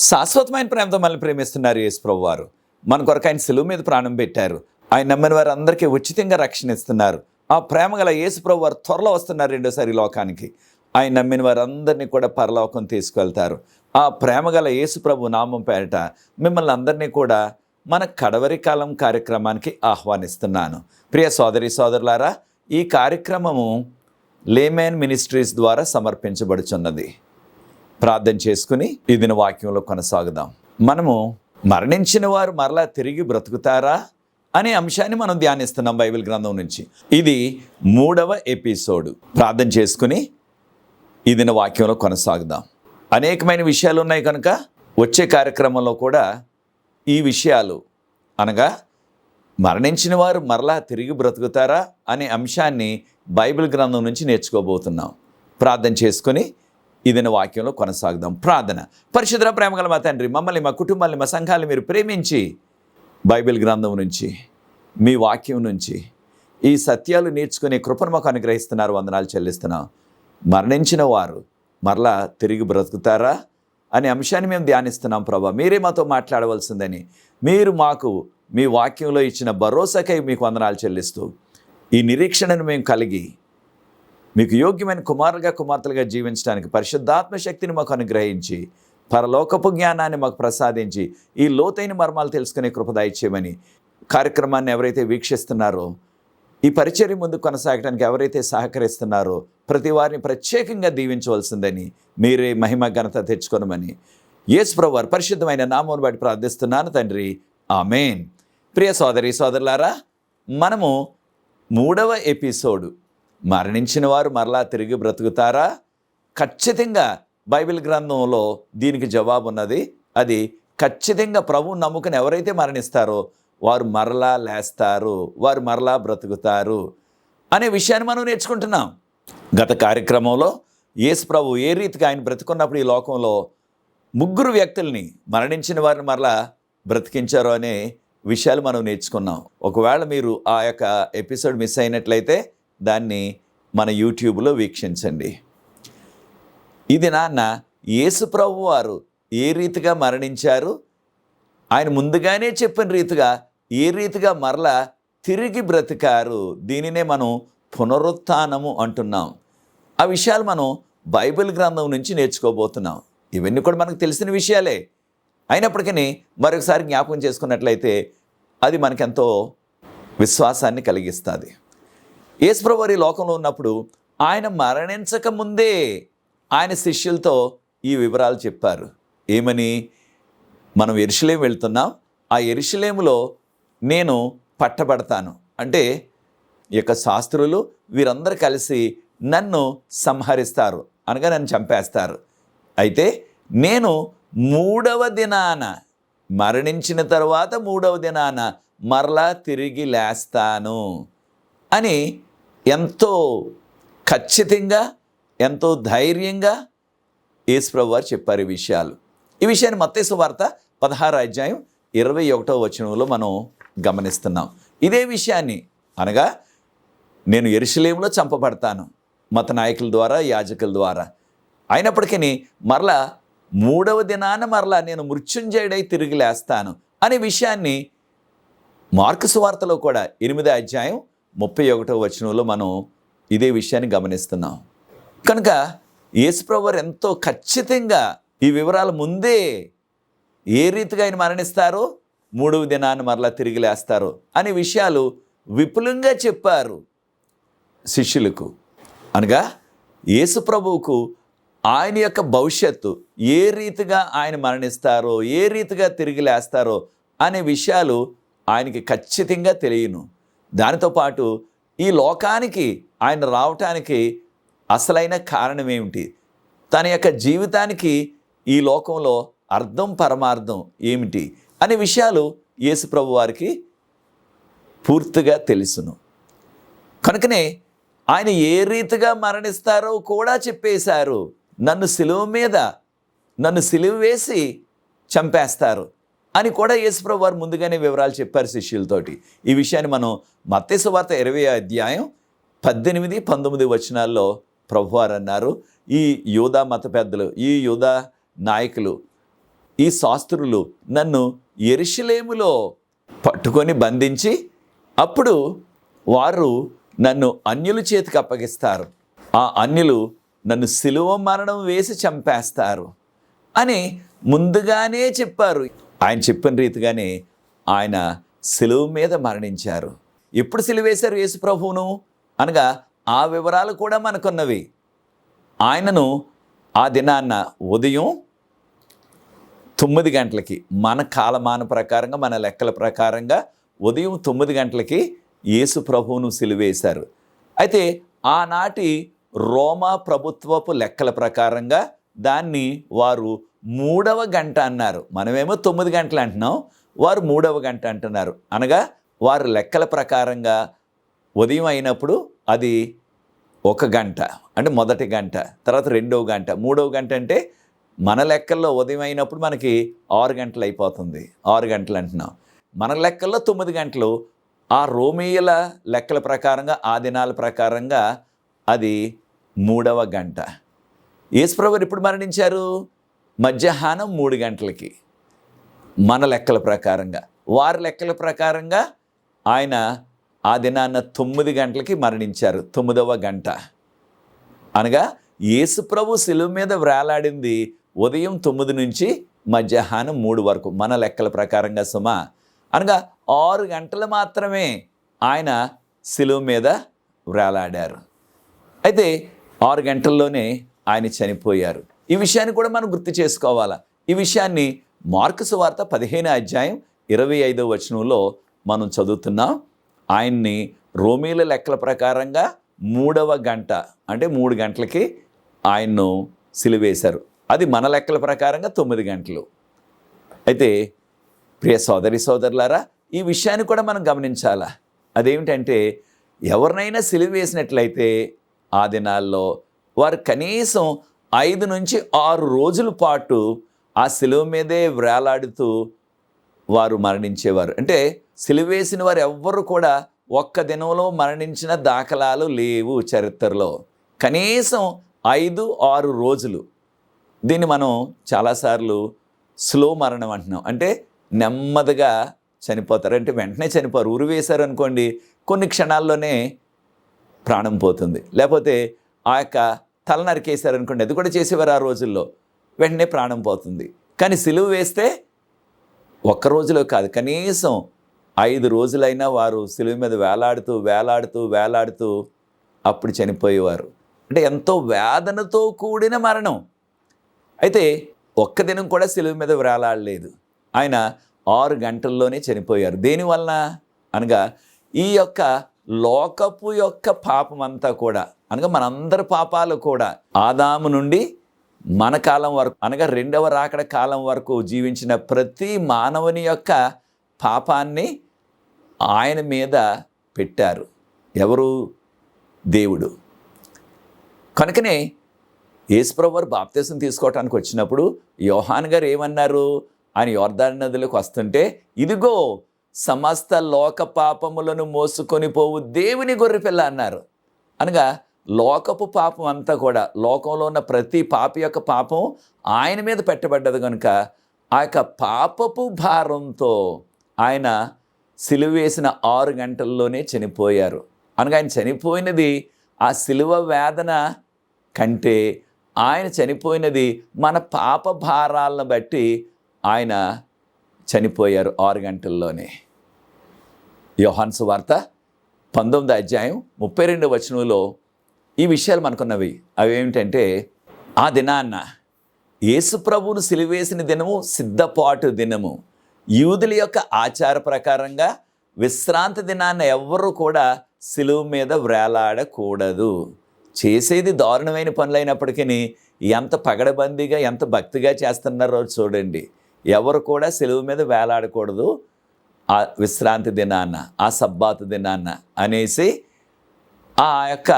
శాశ్వతమైన ప్రేమతో మనల్ని ప్రేమిస్తున్నారు యేసు ప్రభువారు. మన కొరకు ఆయన సిలువ మీద ప్రాణం పెట్టారు. ఆయన నమ్మిన వారందరికీ ఉచితంగా రక్షణ ఇస్తున్నారు. ఆ ప్రేమ గల యేసు ప్రభువారు త్వరలో వస్తున్నారు రెండోసారి లోకానికి. ఆయన నమ్మిన వారందరినీ కూడా పరలోకం తీసుకువెళ్తారు. ఆ ప్రేమ గల యేసు ప్రభు నామం పేరిట మిమ్మల్ని అందరినీ కూడా మన కడవరి కాలం కార్యక్రమానికి ఆహ్వానిస్తున్నాను. ప్రియ సోదరి సోదరులారా, ఈ కార్యక్రమము లేమెన్ మినిస్ట్రీస్ ద్వారా సమర్పించబడుచున్నది. ప్రార్థన చేసుకుని ఈ దిన వాక్యంలో కొనసాగుదాం. మనము మరణించిన వారు మరలా తిరిగి బ్రతుకుతారా అనే అంశాన్ని మనం ధ్యానిస్తున్నాం బైబిల్ గ్రంథం నుంచి. ఇది 3వ ఎపిసోడ్. ప్రార్థన చేసుకుని ఈ దిన వాక్యంలో కొనసాగుదాం. అనేకమైన విషయాలు ఉన్నాయి కనుక వచ్చే కార్యక్రమంలో కూడా ఈ విషయాలు అనగా మరణించిన వారు మరలా తిరిగి బ్రతుకుతారా అనే అంశాన్ని బైబిల్ గ్రంథం నుంచి నేర్చుకోబోతున్నాం. ప్రార్థన చేసుకుని ఇదిన వాక్యంలో కొనసాగుదాం. ప్రార్థన. పరిశుద్ధ ప్రేమగల మా తండ్రి, మమ్మల్ని, మా కుటుంబాన్ని, మా సంఘాన్ని మీరు ప్రేమించి బైబిల్ గ్రంథం నుంచి, మీ వాక్యం నుంచి ఈ సత్యాలు నేర్చుకునే కృపను మాకు అనుగ్రహిస్తున్నారు. వందనాలు చెల్లిస్తున్నాం. మరణించిన వారు మరలా తిరిగి బ్రతుకుతారా అనే అంశాన్ని మేము ధ్యానిస్తున్నాం. ప్రభా, మీరే మాతో మాట్లాడవలసిందని మీరు మాకు మీ వాక్యంలో ఇచ్చిన భరోసాకై మీకు వందనాలు చెల్లిస్తూ ఈ నిరీక్షణను మేము కలిగి మీకు యోగ్యమైన కుమారులుగా కుమార్తెలుగా జీవించడానికి పరిశుద్ధాత్మ శక్తిని మాకు అనుగ్రహించి పరలోకపు జ్ఞానాన్ని మాకు ప్రసాదించి ఈ లోతైన మర్మాలు తెలుసుకునే కృప దయచేయమని, కార్యక్రమాన్ని ఎవరైతే వీక్షిస్తున్నారో, ఈ పరిచర్య ముందు కొనసాగడానికి ఎవరైతే సహకరిస్తున్నారో ప్రతి వారిని ప్రత్యేకంగా దీవించవలసిందని, మీరే మహిమ ఘనత తెచ్చుకోనమని యేసు ప్రభువారి పరిశుద్ధమైన నామమును బట్టి ప్రార్థిస్తున్నాను తండ్రి. ఆమేన్. ప్రియ సోదరి సోదరులారా, మనము 3వ ఎపిసోడు మరణించిన వారు మరలా తిరిగి బ్రతుకుతారా? ఖచ్చితంగా బైబిల్ గ్రంథంలో దీనికి జవాబు ఉన్నది. అది ఖచ్చితంగా ప్రభువుని నమ్ముకుని ఎవరైతే మరణిస్తారో వారు మరలా లేస్తారు, వారు మరలా బ్రతుకుతారు అనే విషయాన్ని మనం నేర్చుకుంటున్నాం. గత కార్యక్రమంలో యేసు ప్రభు ఏ రీతిగా ఆయన బ్రతుకున్నప్పుడు ఈ లోకంలో 3 వ్యక్తుల్ని, మరణించిన వారిని మరలా బ్రతికించారు అనే విషయాలు మనం నేర్చుకున్నాం. ఒకవేళ మీరు ఆ యొక్క ఎపిసోడ్ మిస్ అయినట్లయితే దాన్ని మన యూట్యూబ్లో వీక్షించండి. ఇది నాన్న యేసు ప్రభు వారు ఏ రీతిగా మరణించారు, ఆయన ముందుగానే చెప్పిన రీతిగా ఏ రీతిగా మరలా తిరిగి బ్రతికారు, దీనినే మనం పునరుత్థానము అంటున్నాం. ఆ విషయాలు మనం బైబిల్ గ్రంథం నుంచి నేర్చుకోబోతున్నాం. ఇవన్నీ కూడా మనకు తెలిసిన విషయాలే. అయినప్పటికీ మరొకసారి జ్ఞాపకం చేసుకున్నట్లయితే అది మనకెంతో విశ్వాసాన్ని కలిగిస్తుంది. యేసు ప్రభువు ఈ లోకంలో ఉన్నప్పుడు ఆయన మరణించక ముందే ఆయన శిష్యులతో ఈ వివరాలు చెప్పారు. ఏమని? మనం యెరూషలేము వెళ్తున్నాం, ఆ యెరూషలేములో నేను పట్టబడతాను. అంటే ఈ యొక్క శాస్త్రులు వీరందరూ కలిసి నన్ను సంహరిస్తారు, అనగా నన్ను చంపేస్తారు. అయితే నేను 3వ దినాన, మరణించిన తర్వాత 3వ దినాన మరలా తిరిగి లేస్తాను అని ఎంతో ఖచ్చితంగా, ఎంతో ధైర్యంగా యేసు ప్రభువు వారు చెప్పారు ఈ విషయాలు. ఈ విషయాన్ని మత్తయి సువార్త 16వ అధ్యాయం 21వ వచనంలో మనం గమనిస్తున్నాం. ఇదే విషయాన్ని, అనగా నేను యెరూషలేములో చంపబడతాను మత నాయకుల ద్వారా, యాజకుల ద్వారా, అయినప్పటికీ మరలా 3వ దినాన మరలా నేను మృత్యుంజయుడై తిరిగి లేస్తాను అనే విషయాన్ని మార్కు సువార్తలో కూడా 8వ అధ్యాయం 31వ వచనంలో మనం ఇదే విషయాన్ని గమనిస్తున్నాం. కనుక యేసు ప్రభువు వారు ఎంతో ఖచ్చితంగా ఈ వివరాలు ముందే ఏ రీతిగా ఆయన మరణిస్తారో, 3వ దినాన్ని మరలా తిరిగి లేస్తారో అనే విషయాలు విపులంగా చెప్పారు శిష్యులకు. అనగా యేసు ప్రభువుకు ఆయన యొక్క భవిష్యత్తు, ఏ రీతిగా ఆయన మరణిస్తారో, ఏ రీతిగా తిరిగి లేస్తారో అనే విషయాలు ఆయనకి ఖచ్చితంగా తెలియను. దానితో పాటు ఈ లోకానికి ఆయన రావటానికి అసలైన కారణం ఏమిటి, తన యొక్క జీవితానికి ఈ లోకంలో అర్థం పరమార్థం ఏమిటి అనే విషయాలు యేసు ప్రభు వారికి పూర్తిగా తెలుసును. కనుకనే ఆయన ఏ రీతిగా మరణిస్తారో కూడా చెప్పేశారు. నన్ను సిలువ వేసి చంపేస్తారు అని కూడా యేసు ప్రభు వారు ముందుగానే వివరాలు చెప్పారు శిష్యులతోటి. ఈ విషయాన్ని మనం మత్తయి సువార్త 20వ అధ్యాయం 18, 19 వచనాల్లో ప్రభువారు అన్నారు, ఈ యూదా మత పెద్దలు, ఈ యూదా నాయకులు ఈ శాస్త్రులు నన్ను యెరూషలేములో పట్టుకొని బంధించి అప్పుడు వారు నన్ను అన్యుల చేతికి అప్పగిస్తారు, ఆ అన్యులు నన్ను సిలువ మరణం వేసి చంపేస్తారు అని ముందుగానే చెప్పారు. ఆయన చెప్పిన రీతిగానే ఆయన సిలువ మీద మరణించారు. ఎప్పుడు సిలువ వేశారు యేసు ప్రభువును అనగా ఆ వివరాలు కూడా మనకున్నవి. ఆయనను ఆ దినాన్న ఉదయం 9 గంటలకి, మన కాలమాన ప్రకారంగా, మన లెక్కల ప్రకారంగా ఉదయం 9 గంటలకి యేసు ప్రభువును సిలువేశారు. అయితే ఆనాటి రోమా ప్రభుత్వపు లెక్కల ప్రకారంగా దాన్ని వారు 3వ గంట అన్నారు. మనమేమో 9 గంటలు అంటున్నాం, వారు 3వ గంట అంటున్నారు. అనగా వారు లెక్కల ప్రకారంగా ఉదయం అయినప్పుడు అది 1 గంట, అంటే మొదటి గంట, తర్వాత 2వ గంట, 3వ గంట. అంటే మన లెక్కల్లో ఉదయం అయినప్పుడు మనకి 6 గంటలు అయిపోతుంది, 6 గంటలు అంటున్నాం. మన లెక్కల్లో 9 గంటలు. ఆ రోమీయుల లెక్కల ప్రకారంగా, ఆ దినాల ప్రకారంగా అది 3వ గంట. యేసుప్రభువు ఎప్పుడు మరణించారు? మధ్యాహ్నం 3 గంటలకి మన లెక్కల ప్రకారంగా. వారి లెక్కల ప్రకారంగా ఆయన ఆ దినాన్న 9 గంటలకి మరణించారు, 9వ గంట. అనగా యేసుప్రభు సిలువ మీద వేలాడింది ఉదయం 9 నుంచి మధ్యాహ్నం 3 వరకు మన లెక్కల ప్రకారంగా సుమా. అనగా 6 గంటలు మాత్రమే ఆయన సిలువ మీద వేలాడారు. అయితే 6 గంటల్లోనే ఆయన చనిపోయారు. ఈ విషయాన్ని కూడా మనం గుర్తు చేసుకోవాలా. ఈ విషయాన్ని మార్కు సువార్త 15వ అధ్యాయం 25వ వచనంలో మనం చదువుతున్నాం. ఆయన్ని రోమీల లెక్కల ప్రకారంగా 3వ గంట, అంటే 3 గంటలకి ఆయన్ను సిలువేశారు. అది మన లెక్కల ప్రకారంగా 9 గంటలు. అయితే ప్రియ సోదరి సోదరులారా, ఈ విషయాన్ని కూడా మనం గమనించాలా. అదేమిటంటే ఎవరినైనా సిలువ వేసినట్లయితే ఆ దినాల్లో వారు కనీసం 5 నుంచి 6 రోజుల పాటు ఆ సిలువ మీదే వేలాడుతూ వారు మరణించేవారు. అంటే సిలువ వేసిన వారు ఎవ్వరు కూడా ఒక్క దినంలో మరణించిన దాఖలాలు లేవు చరిత్రలో. కనీసం 5-6 రోజులు. దీన్ని మనం చాలాసార్లు స్లో మరణం అంటున్నాం. అంటే నెమ్మదిగా చనిపోతారు, అంటే వెంటనే చనిపోరు. ఉరి వేశారు అనుకోండి, కొన్ని క్షణాల్లోనే ప్రాణం పోతుంది. లేకపోతే ఆ యొక్క తల నరికేశారు అనుకోండి, అది కూడా చేసేవారు ఆ రోజుల్లో, వెంటనే ప్రాణం పోతుంది. కానీ సిలువ వేస్తే ఒక్క రోజులో కాదు, కనీసం 5 రోజులైనా వారు సిలువ మీద వేలాడుతూ వేలాడుతూ వేలాడుతూ అప్పుడు చనిపోయేవారు. అంటే ఎంతో వేదనతో కూడిన మరణం. అయితే ఒక్క దినం కూడా సిలువ మీద వేలాడలేదు. ఆయన 6 గంటల్లోనే చనిపోయారు. దేనివలన అనగా ఈ యొక్క లోకపు యొక్క పాపం అంతా కూడా, అనగా మనందరి పాపాలు కూడా ఆదాము నుండి మన కాలం వరకు, అనగా 2వ రాకడ కాలం వరకు జీవించిన ప్రతి మానవుని యొక్క పాపాన్ని ఆయన మీద పెట్టారు. ఎవరు? దేవుడు. కనుకనే యేసుప్రభువు వారు బాప్తిసం తీసుకోవటానికి వచ్చినప్పుడు యోహాను గారు ఏమన్నారు? ఆయన యోర్దాను నదిలోకి వస్తుంటే, ఇదిగో సమస్త లోక పాపములను మోసుకొని పోవు దేవుని గొర్రెపిల్ల అన్నారు. అనగా లోకపు పాపం అంతా కూడా, లోకంలో ఉన్న ప్రతి పాపి యొక్క పాపం ఆయన మీద పెట్టబడ్డది కనుక ఆ యొక్క పాపపు భారంతో ఆయన సిలువ వేసిన 6 గంటల్లోనే చనిపోయారు. అనగా ఆయన చనిపోయినది ఆ సిలువ వేదన కంటే, ఆయన చనిపోయినది మన పాప భారాలను బట్టి ఆయన చనిపోయారు 6 గంటల్లోనే. యోహాను సువార్త 19వ అధ్యాయం 32వ వచనంలో ఈ విషయాలు మనకున్నవి. అవి ఏమిటంటే, ఆ దినాన్న యేసు ప్రభువును సిలువేసిన దినము సిద్ధపాటు దినము. యూదుల యొక్క ఆచార ప్రకారంగా విశ్రాంతి దినాన్న ఎవ్వరూ కూడా సిలువ మీద వేలాడకూడదు. చేసేది దారుణమైన పనులైనప్పటికీ ఎంత పగడబందీగా, ఎంత భక్తిగా చేస్తున్నారో చూడండి. ఎవరు కూడా సిలువ మీద వేలాడకూడదు ఆ విశ్రాంతి దినాన్న, ఆ సబ్బాతు దినాన్న అనేసి ఆ యొక్క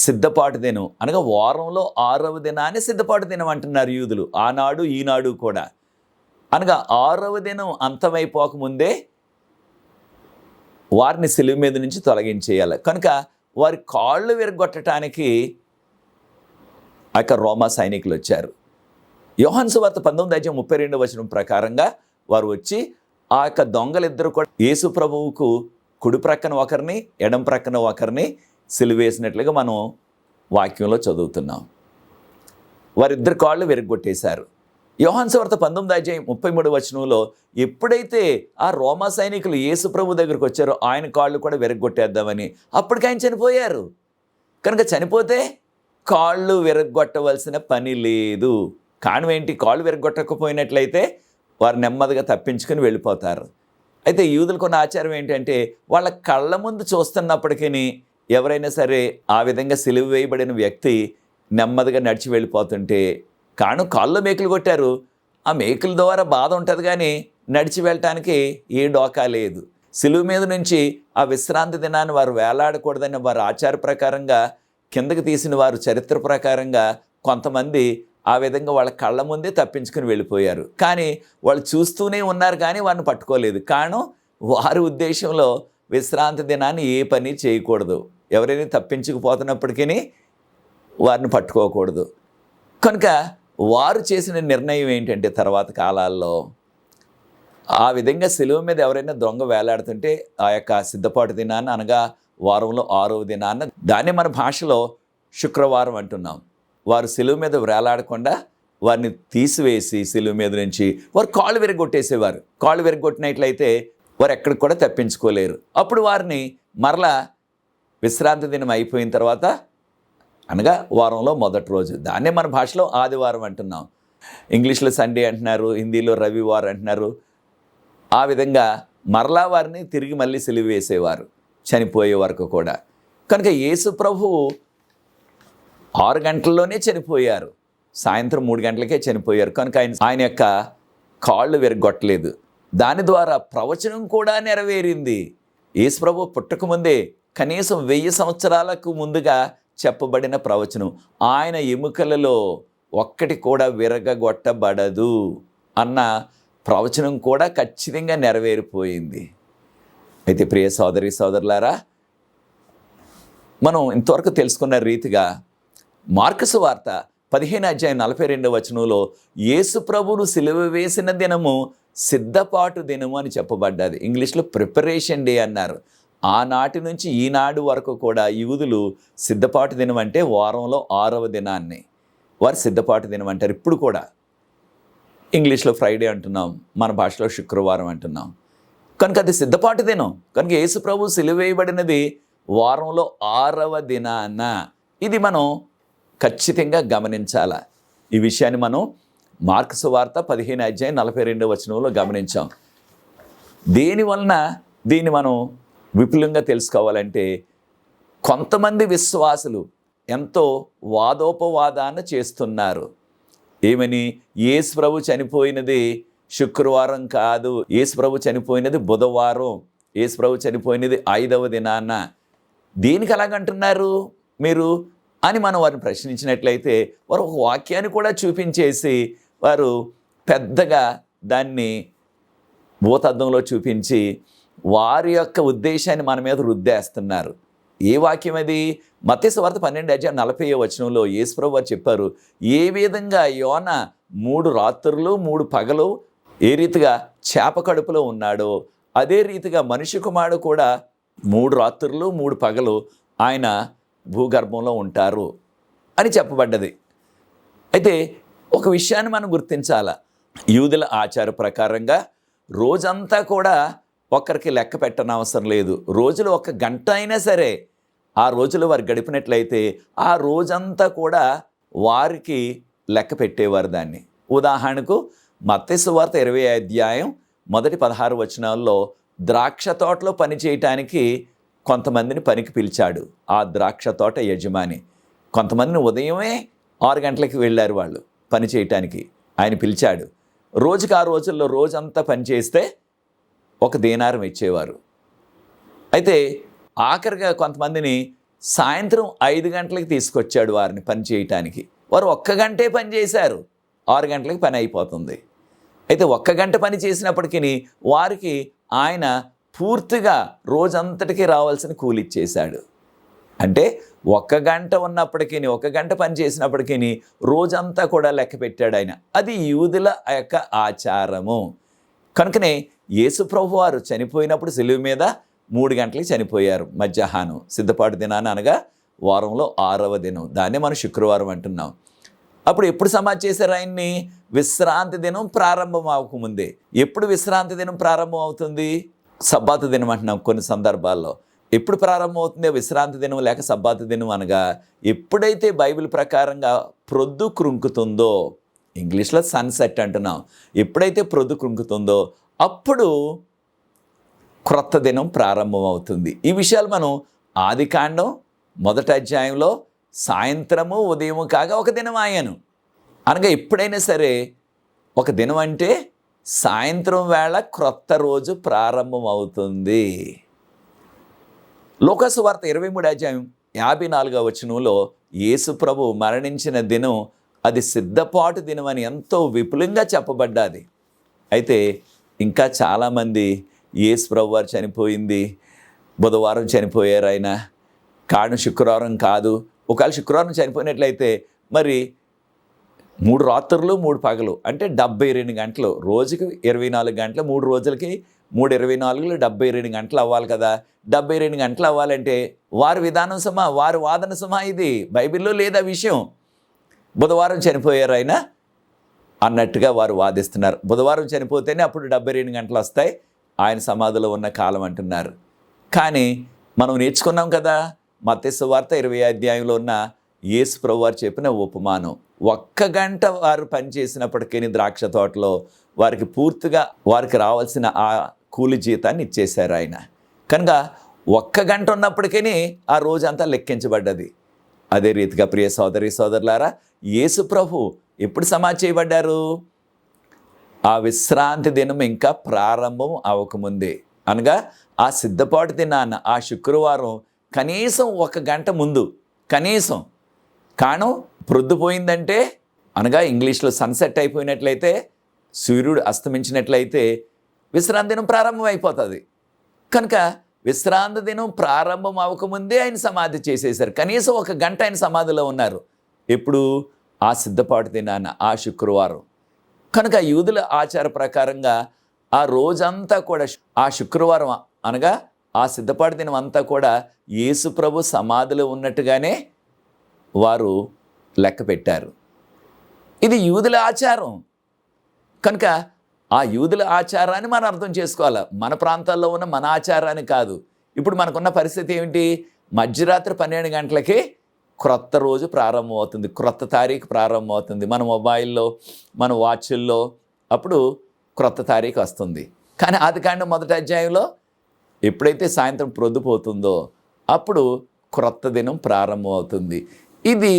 సిద్ధపాటు దినం, అనగా వారంలో 6వ దినాన్ని సిద్ధపాటు దినం అంటున్నారు యూదులు, ఆనాడు ఈనాడు కూడా. అనగా 6వ దినం అంతమైపోకముందే వారిని సిలువ మీద నుంచి తొలగించేయాలి. కనుక వారి కాళ్ళు విరగొట్టడానికి ఆ యొక్క రోమా సైనికులు వచ్చారు. యోహాను సువార్త 19:32 ప్రకారంగా వారు వచ్చి ఆ యొక్క దొంగలిద్దరు కూడా యేసు ప్రభువుకు కుడి ప్రక్కన ఒకరిని ఎడం ప్రక్కన ఒకరిని సిలువేసినట్లుగా మనం వాక్యంలో చదువుతున్నాం. వారిద్దరు కాళ్ళు విరగొట్టేశారు. యోహాను సువార్త 19:33 ఎప్పుడైతే ఆ రోమా సైనికులు యేసు ప్రభు దగ్గరికి వచ్చారో ఆయన కాళ్ళు కూడా విరగొట్టేద్దామని, అప్పటికి ఆయన చనిపోయారు. కనుక చనిపోతే కాళ్ళు విరగొట్టవలసిన పని లేదు. కారణం ఏంటి? కాళ్ళు విరగొట్టకపోయినట్లయితే వారు నెమ్మదిగా తప్పించుకొని వెళ్ళిపోతారు. అయితే యూదులకు ఉన్న ఆచారం ఏంటంటే వాళ్ళ కళ్ళ ముందు చూస్తున్నప్పటికీ ఎవరైనా సరే ఆ విధంగా సిలువ వేయబడిన వ్యక్తి నెమ్మదిగా నడిచి వెళ్ళిపోతుంటే, కారణం కాళ్ళు మేకులు కొట్టారు, ఆ మేకుల ద్వారా బాధ ఉంటుంది కానీ నడిచి వెళ్ళటానికి ఏ డోకా లేదు. సిలువ మీద నుంచి ఆ విశ్రాంతి దినాన్ని వారు వేలాడకూడదని వారు ఆచార ప్రకారంగా కిందకి తీసిన వారు చరిత్ర ప్రకారంగా కొంతమంది ఆ విధంగా వాళ్ళ కళ్ళ ముందే తప్పించుకుని వెళ్ళిపోయారు. కానీ వాళ్ళు చూస్తూనే ఉన్నారు కానీ వారిని పట్టుకోలేదు. కారణం వారి ఉద్దేశంలో విశ్రాంతి దినాన్ని ఏ పని చేయకూడదు, ఎవరైనా తప్పించుకుపోతున్నప్పటికీ వారిని పట్టుకోకూడదు. కనుక వారు చేసిన నిర్ణయం ఏంటంటే తర్వాత కాలాల్లో ఆ విధంగా సిలువ మీద ఎవరైనా దొంగ వేలాడుతుంటే ఆ యొక్క సిద్ధపాటు దినాన్ని, అనగా వారంలో 6వ దినాన్న, దాన్ని మన భాషలో శుక్రవారం అంటున్నాం, వారు సిలువ మీద వేలాడకుండా వారిని తీసివేసి సిలువ మీద నుంచి వారు కాళ్ళు విరగొట్టేసేవారు. కాళ్ళు విరగొట్టినట్లయితే వారు ఎక్కడికి కూడా తప్పించుకోలేరు. అప్పుడు వారిని మరలా విశ్రాంతి దినం అయిపోయిన తర్వాత, అనగా వారంలో మొదటి రోజు, దాన్నే మన భాషలో ఆదివారం అంటున్నాం. ఇంగ్లీష్లో సండే అంటున్నారు, హిందీలో రవివారం అంటున్నారు. ఆ విధంగా మరలా వారిని తిరిగి మళ్ళీ సిలువ వేసేవారు చనిపోయే వరకు కూడా. కనుక యేసు ప్రభువు 6 గంటల్లోనే చనిపోయారు, సాయంత్రం 3 గంటలకే చనిపోయారు. కనుక ఆయన యొక్క కాళ్ళు విరగొట్టలేదు. దాని ద్వారా ప్రవచనం కూడా నెరవేరింది. యేసు ప్రభు పుట్టకముందే కనీసం 1000 సంవత్సరాలకు ముందుగా చెప్పబడిన ప్రవచనం, ఆయన ఎముకలలో ఒక్కటి కూడా విరగగొట్టబడదు అన్న ప్రవచనం కూడా ఖచ్చితంగా నెరవేరిపోయింది. అయితే ప్రియ సోదరి సోదరులారా, మనం ఇంతవరకు తెలుసుకున్న రీతిగా మార్కు సువార్త 15:42 యేసు ప్రభువును సిలువ వేసిన దినము సిద్ధపాటు దినము అని చెప్పబడ్డది. ఇంగ్లీష్లో ప్రిపరేషన్ డే అన్నారు. ఆనాటి నుంచి ఈనాడు వరకు కూడా యూదులు సిద్ధపాటు దినం అంటే వారంలో 6వ దినాన్ని వారు సిద్ధపాటు దినం అంటారు. ఇప్పుడు కూడా ఇంగ్లీష్లో ఫ్రైడే అంటున్నాం, మన భాషలో శుక్రవారం అంటున్నాం. కనుక అది సిద్ధపాటు దినం. కనుక యేసు ప్రభు సిలువ వేయబడినది వారంలో 6వ దినాన. ఇది మనం ఖచ్చితంగా గమనించాల. ఈ విషయాన్ని మనం మార్కు సువార్త 15:42 గమనించాం. దేనివలన దీన్ని మనం విపులంగా తెలుసుకోవాలంటే, కొంతమంది విశ్వాసులు ఎంతో వాదోపవాదాన్ని చేస్తున్నారు. ఏమని? యేసు ప్రభు చనిపోయినది శుక్రవారం కాదు, యేసు ప్రభు చనిపోయినది బుధవారం, యేసు ప్రభు చనిపోయినది 5వ దినాన. దేనికి అలాగంటున్నారు మీరు అని మనం వారిని ప్రశ్నించినట్లయితే, వారు ఒక వాక్యాన్ని కూడా చూపించేసి వారు పెద్దగా దాన్ని భూతద్దంలో చూపించి వారి యొక్క ఉద్దేశాన్ని మన మీద రుద్దేస్తున్నారు. ఏ వాక్యం అది? మత్తయి సువార్త 12:40 యేసు ప్రభువు వారు చెప్పారు, ఏ విధంగా యోన 3 రాత్రులు 3 పగలు ఏ రీతిగా చేప కడుపులో ఉన్నాడో, అదే రీతిగా మనిషి కుమారుడు కూడా 3 రాత్రులు 3 పగలు ఆయన భూగర్భంలో ఉంటారు అని చెప్పబడ్డది. అయితే ఒక విషయాన్ని మనం గుర్తించాల. యూదుల ఆచార ప్రకారంగా రోజంతా కూడా ఒకరికి లెక్క పెట్టనవసరం లేదు. రోజులు 1 గంట అయినా సరే ఆ రోజులు వారు గడిపినట్లయితే ఆ రోజంతా కూడా వారికి లెక్క పెట్టేవారు దాన్ని. ఉదాహరణకు మత్తయి సువార్త 20:16 ద్రాక్ష తోటలో పని చేయటానికి కొంతమందిని పనికి పిలిచాడు ఆ ద్రాక్ష తోట యజమాని. కొంతమందిని ఉదయమే 6 గంటలకి వెళ్ళారు వాళ్ళు పని చేయటానికి, ఆయన పిలిచాడు. రోజుకి ఆ రోజుల్లో రోజంతా పని చేస్తే 1 దీనారం ఇచ్చేవారు. అయితే ఆఖరిగా కొంతమందిని సాయంత్రం 5 గంటలకి తీసుకొచ్చాడు వారిని పని చేయటానికి. వారు 1 గంటే పని చేశారు, 6 గంటలకి పని అయిపోతుంది. అయితే 1 గంట పని చేసినప్పటికీ వారికి ఆయన పూర్తిగా రోజంతటికి రావాల్సిన కూలి ఇచ్చేశాడు. అంటే 1 గంట ఉన్నప్పటికీ, 1 గంట పని చేసినప్పటికీ రోజంతా కూడా లెక్క పెట్టాడు ఆయన. అది యూదుల యొక్క ఆచారము. కనుకనే యేసు ప్రభు వారు చనిపోయినప్పుడు సిలువ మీద 3 గంటలకి చనిపోయారు. మధ్యాహ్నం సిద్ధపాటు దినాన్ని, అనగా వారంలో 6వ దినం. దాన్నే మనం శుక్రవారం అంటున్నాం. అప్పుడు ఎప్పుడు సమాధి చేశారు ఆయన్ని? విశ్రాంతి దినం ప్రారంభం అవ్వకముందే. ఎప్పుడు విశ్రాంతి దినం ప్రారంభం అవుతుంది? సబ్బాతు దినం అంటున్నాం కొన్ని సందర్భాల్లో. ఎప్పుడు ప్రారంభం అవుతుంది విశ్రాంతి దినం లేక సబ్బాతు దినం? అనగా ఎప్పుడైతే బైబిల్ ప్రకారంగా ప్రొద్దు కృంకుతుందో, ఇంగ్లీష్లో సన్సెట్ అంటున్నాం, ఎప్పుడైతే ప్రొద్దు కృంకుతుందో అప్పుడు క్రొత్త దినం ప్రారంభం అవుతుంది. ఈ విషయాలు మనం ఆదికాండం 1వ అధ్యాయంలో సాయంత్రము ఉదయము కాగా ఒక దినం ఆయను, అనగా ఎప్పుడైనా సరే ఒక దినం అంటే సాయంత్రం వేళ క్రొత్త రోజు ప్రారంభం అవుతుంది. లూకాసు వార్త 23వ అధ్యాయం 54వ వచనంలో యేసు ప్రభు మరణించిన దినం అది సిద్ధపాటు దినం అని ఎంతో విపులంగా చెప్పబడ్డది. అయితే ఇంకా చాలామంది యేసు ప్రభు వారు చనిపోయింది బుధవారం చనిపోయారు, ఆయన కారణం శుక్రవారం కాదు. ఒకవేళ శుక్రవారం చనిపోయినట్లయితే మరి 3 రాత్రులు 3 పగలు అంటే 72 గంటలు, రోజుకి 24 గంటలు, 3 రోజులకి 3 24లు 72 గంటలు అవ్వాలి కదా. 72 గంటలు అవ్వాలంటే వారి విధానం సుమా, వారి వాదన సుమా, ఇది బైబిల్లో లేదా విషయం. బుధవారం చనిపోయారు ఆయన అన్నట్టుగా వారు వాదిస్తున్నారు. బుధవారం చనిపోతేనే అప్పుడు 72 గంటలు వస్తాయి ఆయన సమాధిలో ఉన్న కాలం అంటున్నారు. కానీ మనం నేర్చుకున్నాం కదా మత్తయి సువార్త 20వ అధ్యాయంలో ఉన్న యేసు ప్రభు వారు చెప్పిన ఉపమానం. 1 గంట వారు పనిచేసినప్పటికీ ద్రాక్ష తోటలో వారికి పూర్తిగా వారికి రావాల్సిన ఆ కూలి జీతాన్ని ఇచ్చేశారు ఆయన. కనుక 1 గంట ఉన్నప్పటికీ ఆ రోజంతా లెక్కించబడ్డది. అదే రీతిగా ప్రియ సోదరి సోదరులారా, యేసు ప్రభు ఎప్పుడు సమాధి చేయబడ్డారు? ఆ విశ్రాంతి దినం ఇంకా ప్రారంభం అవ్వకముందే, అనగా ఆ సిద్ధపాటు దినాన్న ఆ శుక్రవారం కనీసం 1 గంట ముందు, కనీసం. కారణం ప్రొద్దుపోయిందంటే, అనగా ఇంగ్లీష్లో సన్సెట్ అయిపోయినట్లయితే, సూర్యుడు అస్తమించినట్లయితే విశ్రాంతి దినం ప్రారంభం అయిపోతుంది. కనుక విశ్రాంతి దినం ప్రారంభం అవ్వకముందే ఆయన సమాధి చేసేశారు. కనీసం 1 గంట ఆయన సమాధిలో ఉన్నారు. ఎప్పుడు? ఆ సిద్ధపాటు దినాన, ఆ శుక్రవారం. కనుక యూదుల ఆచార ప్రకారంగా ఆ రోజంతా కూడా, ఆ శుక్రవారం అనగా ఆ సిద్ధపాటు దినం అంతా కూడా యేసు ప్రభు సమాధిలో ఉన్నట్టుగానే వారు లెక్క పెట్టారు. ఇది యూదుల ఆచారం. కనుక ఆ యూదుల ఆచారాన్ని మనం అర్థం చేసుకోవాలి, మన ప్రాంతాల్లో ఉన్న మన ఆచారాన్ని కాదు. ఇప్పుడు మనకున్న పరిస్థితి ఏమిటి? మధ్యరాత్రి 12 గంటలకి క్రొత్త రోజు ప్రారంభం అవుతుంది, క్రొత్త తారీఖు ప్రారంభం అవుతుంది. మన మొబైల్లో, మన వాచ్ల్లో అప్పుడు క్రొత్త తారీఖు వస్తుంది. కానీ ఆదికాండం 1వ అధ్యాయంలో ఎప్పుడైతే సాయంత్రం ప్రొద్దుపోతుందో అప్పుడు క్రొత్త దినం ప్రారంభం అవుతుంది. ఇది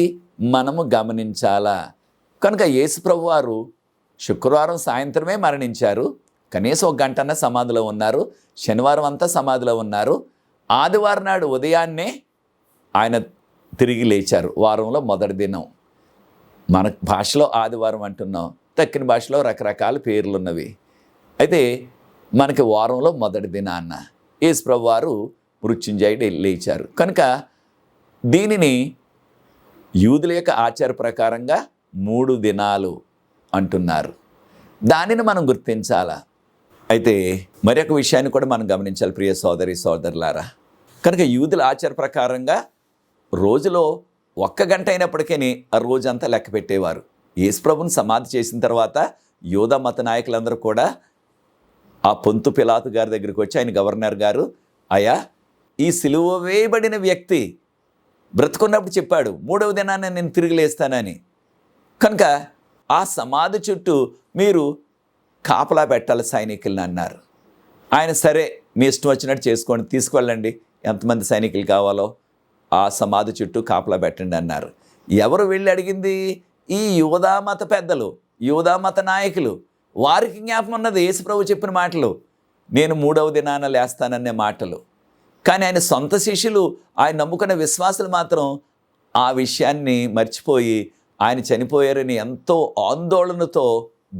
మనము గమనించాలా. కనుక యేసు ప్రభు వారు శుక్రవారం సాయంత్రమే మరణించారు, కనీసం 1 గంటన్న సమాధిలో ఉన్నారు. శనివారం అంతా సమాధిలో ఉన్నారు. ఆదివారం నాడు ఉదయాన్నే ఆయన తిరిగి లేచారు. వారంలో మొదటి దినం. మన భాషలో ఆదివారం అంటున్నాం, దక్షిణ భాషలో రకరకాల పేర్లు ఉన్నవి. అయితే మనకి వారంలో మొదటి దినాన్న యేసు ప్రభు వారు మృత్యుంజయుడు లేచారు. కనుక దీనిని యూదుల యొక్క ఆచార ప్రకారంగా 3 దినాలు అంటున్నారు. దానిని మనం గుర్తించాలా. అయితే మరొక విషయాన్ని కూడా మనం గమనించాలి ప్రియ సోదరి సోదరులారా. కనుక యూదుల ఆచార ప్రకారంగా రోజులో 1 గంట అయినప్పటికీ ఆ రోజంతా లెక్క పెట్టేవారు. యేసు ప్రభుని సమాధి చేసిన తర్వాత యూదా మత నాయకులందరూ కూడా ఆ పొంతు పిలాతు గారి దగ్గరికి వచ్చి, ఆయన గవర్నర్ గారు, అయ్యా ఈ సిలువ వేయబడిన వ్యక్తి బ్రతుకున్నప్పుడు చెప్పాడు 3వ దినాన్ని నేను తిరిగి లేస్తానని. కనుక ఆ సమాధి చుట్టూ మీరు కాపలా పెట్టాలి సైనికులను అన్నారు. ఆయన సరే మీ ఇష్టం వచ్చినట్టు చేసుకోండి, తీసుకువెళ్ళండి, ఎంతమంది సైనికులు కావాలో ఆ సమాధి చుట్టూ కాపలా పెట్టండి అన్నారు. ఎవరు వెళ్ళి అడిగింది? ఈ యూదా మత పెద్దలు, యూదా మత నాయకులు. వారికి జ్ఞాపకం ఉన్నది యేసు ప్రభు చెప్పిన మాటలు, నేను 3వ దినాన లేస్తాననే మాటలు. కానీ ఆయన సొంత శిష్యులు, ఆయన నమ్ముకున్న విశ్వాసులు మాత్రం ఆ విషయాన్ని మర్చిపోయి ఆయన చనిపోయారని ఎంతో ఆందోళనతో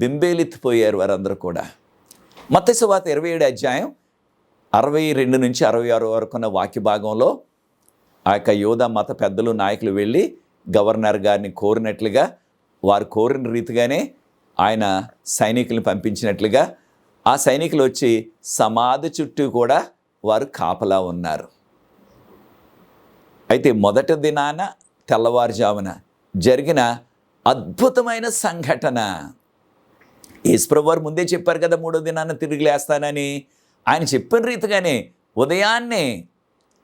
బింబేలెత్తిపోయారు వారందరూ కూడా. మత్తయి సువార్త 27వ అధ్యాయం 62 నుంచి 66 వరకు ఉన్న వాక్య భాగంలో ఆ యొక్క యూదా మత పెద్దలు నాయకులు వెళ్ళి గవర్నర్ గారిని కోరినట్లుగా, వారు కోరిన రీతిగానే ఆయన సైనికులను పంపించినట్లుగా ఆ సైనికులు వచ్చి సమాధి చుట్టూ కూడా వారు కాపలా ఉన్నారు. అయితే మొదటి దినాన తెల్లవారుజామున జరిగిన అద్భుతమైన సంఘటన, యేసుప్రభువు వారు ముందే చెప్పారు కదా 3వ దినాన తిరిగి లేస్తానని. ఆయన చెప్పిన రీతిగానే ఉదయాన్నే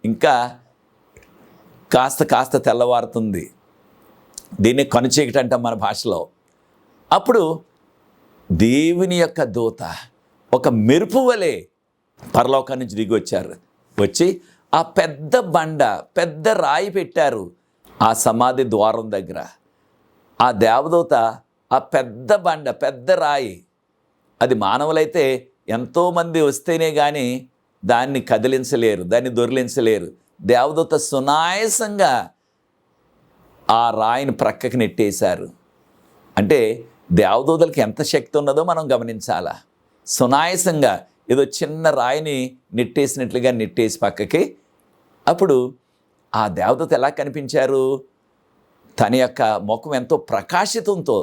ఇంకా కాస్త తెల్లవారుతుంది. దీన్ని కనుచీకటి అంటాం మన భాషలో. అప్పుడు దేవుని యొక్క దూత ఒక మెరుపు వలె పరలోకం నుంచి దిగి వచ్చారు. వచ్చి ఆ పెద్ద బండ, పెద్ద రాయి పెట్టారు ఆ సమాధి ద్వారం దగ్గర. ఆ దేవదూత ఆ పెద్ద బండ, పెద్ద రాయి, అది మానవులైతే ఎంతోమంది వస్తేనే కానీ దాన్ని కదిలించలేరు, దాన్ని దొరిలించలేరు. దేవదూత సునాయాసంగా ఆ రాయిని ప్రక్కకి నెట్టేశారు. అంటే దేవదూతలకి ఎంత శక్తి ఉన్నదో మనం గమనించాలా. సునాయాసంగా ఏదో చిన్న రాయిని నెట్టేసినట్లుగా నెట్టేసి పక్కకి. అప్పుడు ఆ దేవదూత ఎలా కనిపించారు? తన యొక్క ముఖం ఎంతో ప్రకాశితంతో,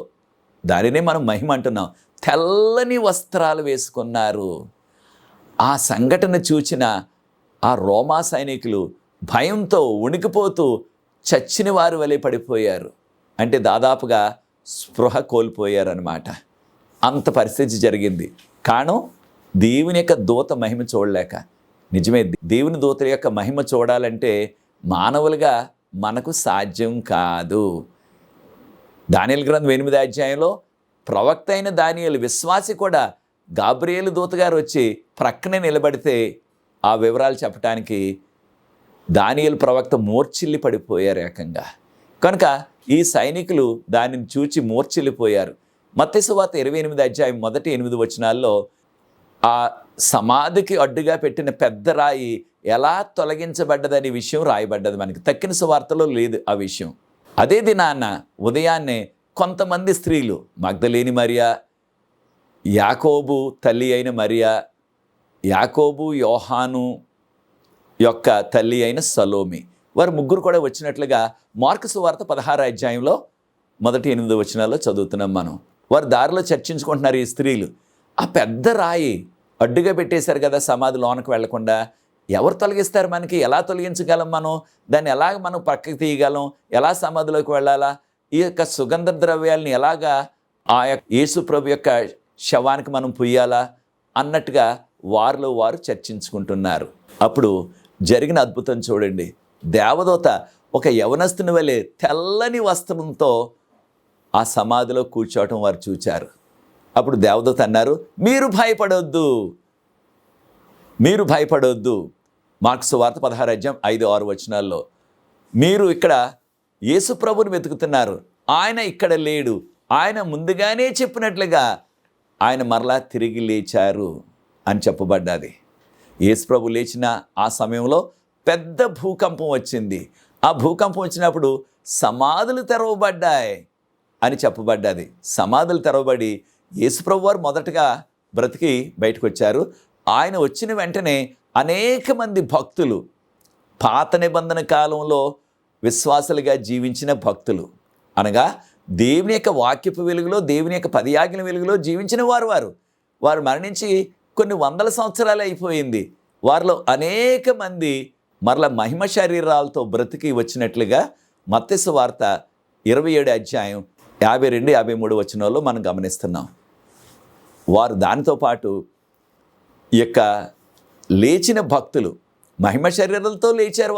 దానినే మనం మహిమ అంటున్నాం, తెల్లని వస్త్రాలు వేసుకున్నారు. ఆ సంఘటన చూచిన ఆ రోమా సైనికులు భయంతో ఉణికిపోతూ చచ్చిన వారి వలె పడిపోయారు. అంటే దాదాపుగా స్పృహ కోల్పోయారనమాట. అంత పరిస్థితి జరిగింది. కారణం దేవుని యొక్క దూత మహిమ చూడలేక. నిజమే, దేవుని దూత యొక్క మహిమ చూడాలంటే మానవులుగా మనకు సాధ్యం కాదు. దానియేలు గ్రంథం 8వ అధ్యాయంలో ప్రవక్త అయిన దానియేలు విశ్వాసి కూడా గాబ్రియేలు దూతగారు వచ్చి ప్రక్కనే నిలబడితే ఆ వివరాలు చెప్పడానికి దానియేలు ప్రవక్త మూర్ఛిల్లి పడిపోయారు ఏకంగా. కనుక ఈ సైనికులు దానిని చూచి మూర్ఛిల్లిపోయారు. మత్తయి సువార్త 28వ అధ్యాయం మొదటి 8 వచనాల్లో ఆ సమాధికి అడ్డుగా పెట్టిన పెద్ద రాయి ఎలా తొలగించబడ్డదనే విషయం రాయబడ్డది. మనకి తక్కిన సువార్తలో లేదు ఆ విషయం. అదే దినాన్న ఉదయాన్నే కొంతమంది స్త్రీలు, మగ్దలేని మరియా, యాకోబు తల్లి అయిన మరియా, యాకోబు యోహాను యొక్క తల్లి అయిన సలోమి, వారు ముగ్గురు కూడా వచ్చినట్లుగా మార్కు సువార్త 16వ అధ్యాయంలో మొదటి 8 వచనాల్లో చదువుతున్నాం మనం. వారు దారిలో చర్చించుకుంటున్నారు ఈ స్త్రీలు. ఆ పెద్ద రాయి అడ్డుగా పెట్టేశారు కదా సమాధి లోనకు వెళ్లకుండా. ఎవరు తొలగిస్తారు? మనకి ఎలా తొలగించగలం? మనం దాన్ని ఎలాగ మనం పక్కకి తీయగలం? ఎలా సమాధిలోకి వెళ్ళాలా? ఈ యొక్క సుగంధ ద్రవ్యాలని ఎలాగా ఆ యొక్క యేసు ప్రభు యొక్క శవానికి మనం పుయ్యాలా అన్నట్టుగా వారిలో వారు చర్చించుకుంటున్నారు. అప్పుడు జరిగిన అద్భుతం చూడండి. దేవదూత ఒక యవనస్తుని వలె తెల్లని వస్త్రంతో ఆ సమాధిలో కూర్చోవటం వారు చూచారు. అప్పుడు దేవదూత అన్నారు, మీరు భయపడొద్దు, మీరు భయపడొద్దు. మార్కు సువార్త 16వ అధ్యాయం 5-6 వచనాల్లో మీరు ఇక్కడ యేసు ప్రభువుని వెతుకుతున్నారు, ఆయన ఇక్కడ లేడు, ఆయన ముందుగానే చెప్పినట్లుగా ఆయన మరలా తిరిగి లేచారు అని చెప్పబడ్డది. యేసు ప్రభు లేచిన ఆ సమయంలో పెద్ద భూకంపం వచ్చింది. ఆ భూకంపం వచ్చినప్పుడు సమాధులు తెరవబడ్డాయి అని చెప్పబడ్డది. సమాధులు తెరవబడి యేసు ప్రభు వారు మొదటగా బ్రతికి బయటకు వచ్చారు. ఆయన వచ్చిన వెంటనే అనేక మంది భక్తులు, పాత నిబంధన కాలంలో విశ్వాసులుగా జీవించిన భక్తులు, అనగా దేవుని యొక్క వాక్యపు వెలుగులో, దేవుని యొక్క 10 ఆజ్ఞల వెలుగులో జీవించిన వారు మరణించి కొన్ని వందల సంవత్సరాలు అయిపోయింది. వారిలో అనేక మంది మరల మహిమ శరీరాలతో బ్రతికి వచ్చినట్లుగా మత్తయి సువార్త 27వ అధ్యాయం 52-53 వచనాల్లో మనం గమనిస్తున్నాం. వారు దానితో పాటు ఈ యొక్క లేచిన భక్తులు మహిమ శరీరాలతో లేచారు.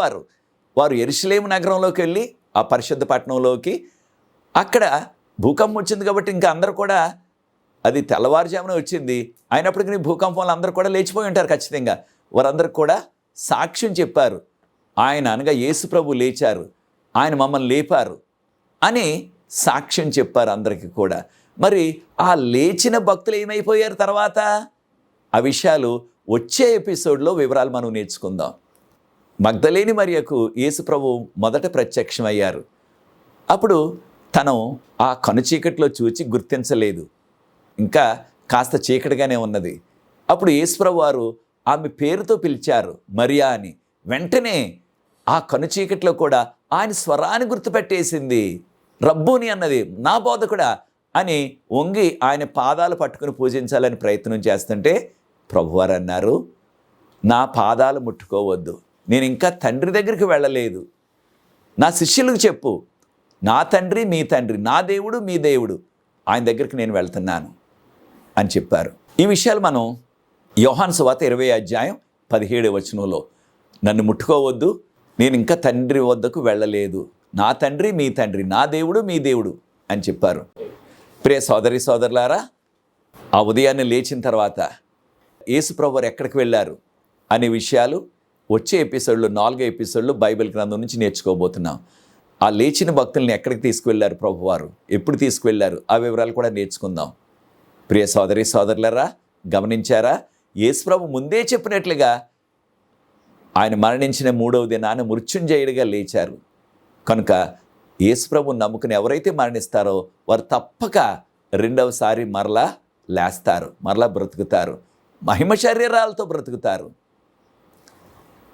వారు యెరూషలేము నగరంలోకి వెళ్ళి ఆ పరిశుద్ధ పట్టణంలోకి, అక్కడ భూకంపం వచ్చింది కాబట్టి ఇంకా అందరూ కూడా, అది తెల్లవారుజామున వచ్చింది అయినప్పటికీ భూకంపంలో అందరూ కూడా లేచిపోయి ఉంటారు ఖచ్చితంగా. వారందరూ కూడా సాక్ష్యం చెప్పారు, ఆయన అనగా యేసు ప్రభు లేచారు, ఆయన మమ్మల్ని లేపారు అని సాక్ష్యం చెప్పారు అందరికీ కూడా. మరి ఆ లేచిన భక్తులు ఏమైపోయారు తర్వాత? ఆ విషయాలు వచ్చే ఎపిసోడ్లో వివరాలు మనం నేర్చుకుందాం. మగ్దలేని మరియకు యేసు ప్రభు మొదట ప్రత్యక్షమయ్యారు. అప్పుడు తను ఆ కనుచీకట్లో చూచి గుర్తించలేదు, ఇంకా కాస్త చీకటిగానే ఉన్నది. అప్పుడు యేసు ప్రభు వారు ఆమె పేరుతో పిలిచారు, మరియా అని. వెంటనే ఆ కనుచీకట్లో కూడా ఆయన స్వరాన్ని గుర్తుపెట్టేసింది. రబ్బూని అన్నది, నా బోధకుడా అని వంగి ఆయన పాదాలు పట్టుకుని పూజించాలని ప్రయత్నం చేస్తుంటే ప్రభువారు అన్నారు, నా పాదాలు ముట్టుకోవద్దు, నేను ఇంకా తండ్రి దగ్గరికి వెళ్ళలేదు. నా శిష్యులకు చెప్పు, నా తండ్రి మీ తండ్రి, నా దేవుడు మీ దేవుడు, ఆయన దగ్గరికి నేను వెళ్తున్నాను అని చెప్పారు. ఈ విషయాలు మనం యోహాను సువార్త 20:17 నన్ను ముట్టుకోవద్దు, నేను ఇంకా తండ్రి వద్దకు వెళ్ళలేదు, నా తండ్రి మీ తండ్రి, నా దేవుడు మీ దేవుడు అని చెప్పారు. ప్రియ సోదరి సోదరులారా, ఆ ఉదయాన్నే లేచిన తర్వాత యేసు ప్రభువారు ఎక్కడికి వెళ్ళారు అనే విషయాలు వచ్చే ఎపిసోడ్లో 4 ఎపిసోడ్లు బైబిల్ గ్రంథం నుంచి నేర్చుకోబోతున్నాం. ఆ లేచిన భక్తుల్ని ఎక్కడికి తీసుకువెళ్ళారు ప్రభువారు, ఎప్పుడు తీసుకువెళ్ళారు, ఆ వివరాలు కూడా నేర్చుకుందాం. ప్రియ సోదరి సోదరులారా, గమనించారా? యేసు ప్రభు ముందే చెప్పినట్లుగా ఆయన మరణించిన 3వ దినాన మృత్యుంజయుడిగా లేచారు. కనుక యేసు ప్రభు నమ్ముకుని ఎవరైతే మరణిస్తారో వారు తప్పక రెండవసారి మరలా లేస్తారు, మరలా బ్రతుకుతారు, మహిమ శరీరాలతో బ్రతుకుతారు.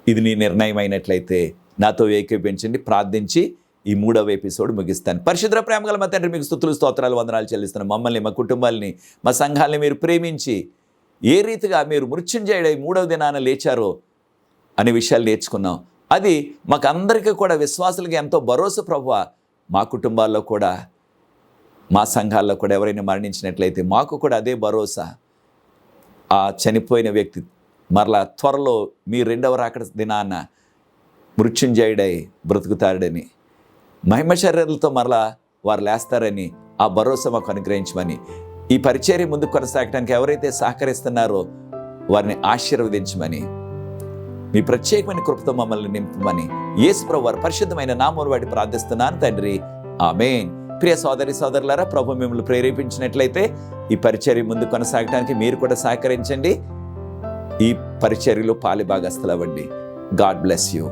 ఇది నీ నిర్ణయం అయినట్లయితే నాతో ఏకీభవించండి. ప్రార్థించి ఈ 3వ ఎపిసోడ్ ముగిస్తాను. పరిశుద్ధ ప్రేమగల మా తండ్రి, మీకు స్తుతులు స్తోత్రాలు వందనాలు చెల్లిస్తున్నాను. మమ్మల్ని, మా కుటుంబాలని, మా సంఘాలని మీరు ప్రేమించి ఏ రీతిగా మీరు మృత్యుంజయుడై 3వ దినాన లేచారో అనే విషయాలు నేర్చుకున్నాం. అది మాకు అందరికీ కూడా విశ్వాసులకి ఎంతో భరోసా ప్రభువా. మా కుటుంబాల్లో కూడా, మా సంఘాల్లో కూడా ఎవరైనా మరణించినట్లయితే మాకు కూడా అదే భరోసా. ఆ చనిపోయిన వ్యక్తి మరలా త్వరలో మీ 2వ రాకడ దినాన మృత్యుంజయుడై బ్రతుకుతాడని, మహిమ శరీరాలతో మరలా వారు లేస్తారని ఆ భరోసా మాకు అనుగ్రహించమని, ఈ పరిచర్య ముందుకు కొనసాగడానికి ఎవరైతే సహకరిస్తున్నారో వారిని ఆశీర్వదించమని, మీ ప్రత్యేకమైన కృపతో మమ్మల్ని నింపమని యేసు ప్రభువు వారి పరిశుద్ధమైన నామమున వాడి ప్రార్థిస్తున్నాను తండ్రి, ఆమేన్. ప్రియ సోదరి సోదరులారా, ప్రభు మిమ్మల్ని ప్రేరేపించినట్లయితే ఈ పరిచర్య ముందు కొనసాగడానికి మీరు కూడా సహకరించండి. ఈ పరిచర్యలో పాలిభాగస్తులు అవ్వండి. God bless you.